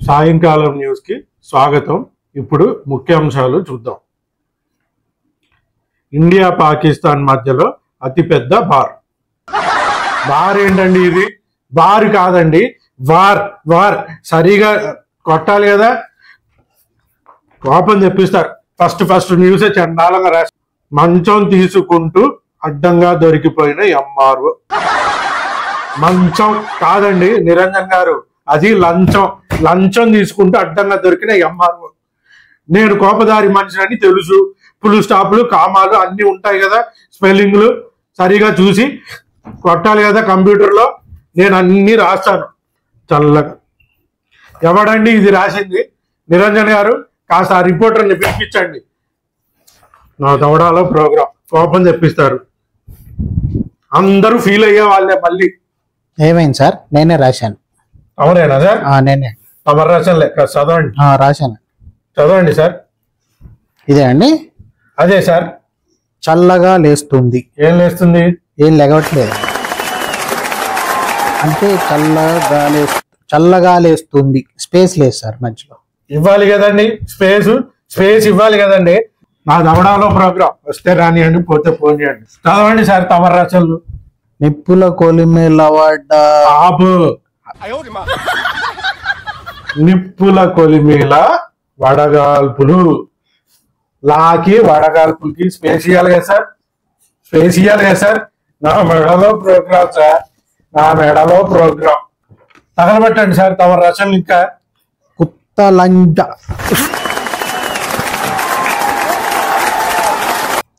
సాయంకాలం న్యూస్ కి స్వాగతం. ఇప్పుడు ముఖ్యాంశాలు చూద్దాం. ఇండియా పాకిస్తాన్ మధ్యలో అతిపెద్ద బార్ ఏంటండి? ఇది బార్ కాదండి, వార్. సరిగా కొట్టాలి కదా, కోపం తెప్పిస్తారు. ఫస్ట్ న్యూసే చండాలంగా రాసి, మంచం తీసుకుంటూ అడ్డంగా దొరికిపోయిన ఎంఆర్ఓ. మంచం కాదండి నిరంజన్ గారు, అది లంచం తీసుకుంటూ అడ్డంగా దొరికిన ఎంఆర్ఓ. నేను కోపదారి మనిషిని తెలుసు, ఫుల్ స్టాప్లు కామాలు అన్ని ఉంటాయి కదా, స్పెల్లింగ్లు సరిగా చూసి కొట్టాలి కదా కంప్యూటర్లో. నేను అన్ని రాస్తాను చల్లగా. ఎవడండి ఇది రాసింది? నిరంజన్ గారు, కాస్త ఆ రిపోర్టర్ని పిలిపించండి. నా దవడాలో ప్రోగ్రాం కోపం తెప్పిస్తారు. అందరూ ఫీల్ అయ్యే వాళ్ళే. మళ్ళీ ఏమైంది సార్? నేనే రాశాను. అవునేనా సార్? నేనే. తమరు రాశాను లెక్క చదవండి. రాశాను. చదవండి సార్. ఇదే అండి? అదే సార్. చల్లగా లేస్తుంది. ఏం లేస్తుంది? ఏం లెగవట్లేదు. అంటే చల్లగా లేస్తుంది. స్పేస్ లేదు సార్ మధ్యలో. ఇవ్వాలి కదండి స్పేస్ ఇవ్వాలి కదండి. నా దవడాలో ప్రోగ్రాం వస్తే రానియండి, పోతే పోనీయండి. చదవండి సార్ తమరు రచనలు. నిప్పుల కొలిమేలవాడ. ఆపు. నిప్పుల కొలిమేల వడగాల్పులు. లాకి వడగాల్పులకి స్పేస్ ఇవ్వాలి కదా సార్. నా మెడలో ప్రోగ్రాం సార్, నా మెడలో ప్రోగ్రాం. తగలబెట్టండి సార్ తమరు రచనలు. ఇంకా కుత్తలంజ.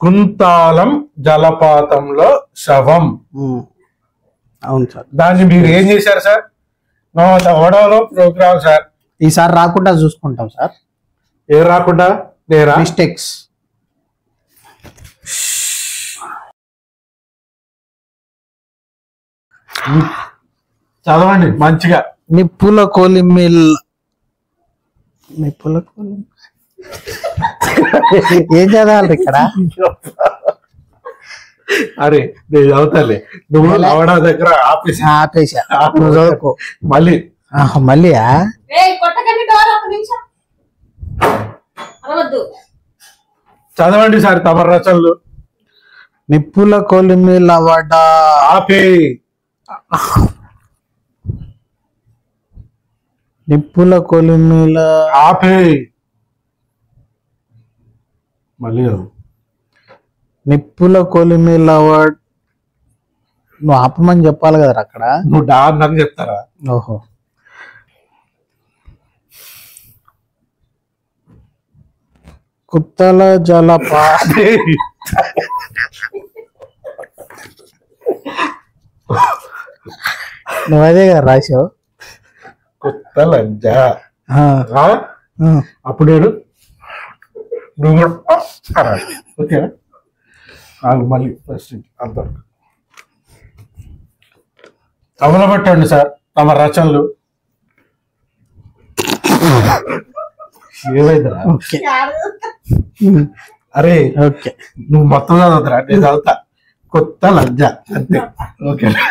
కుంతాలం జలపాతంలో శవం. అవును సార్. దాన్ని మీరు ఏం చేశారు సార్? నా దవడాలో ప్రోగ్రాం సార్. ఈసారి రాకుండా చూసుకుంటాం సార్. ఏం రాకుండా? నేరా? మిస్టేక్స్. చదవండి మంచిగా. నిప్పుల కొలిమిల్. ఏం చదవాలి ఇక్కడ? అరే నేను చదువుతాలే, నువ్వు లవడా దగ్గర ఆపేసా. చదువుకో మళ్ళీ. మళ్ళీయా? చదవండి సార్ తమరు రచనలు. నిప్పుల కొలిమిల వడ. ఆపే. నిప్పుల కొలిమిల. ఆపే. మళ్ళీ నిప్పుల కొలిమిల వడ. నువ్వు ఆపమని చెప్పాలి కదా అక్కడ. నువ్వు డార్ నాకు చెప్తారా? ఓహో. కుత్తల జలపా. నువ్వు అదే కదా రాసావు. కొత్త లంజ. అప్పుడు నేను నువ్వు ఓకేనా? మళ్ళీ ఫస్ట్ అంత తగలబెట్టండి సార్ తమ రచనలు. ఏమైందిరా? అరే ఓకే, నువ్వు మొత్తం చదువుతారా? నేను చదువుతా. కొత్త లంజ అంతే. ఓకేనా?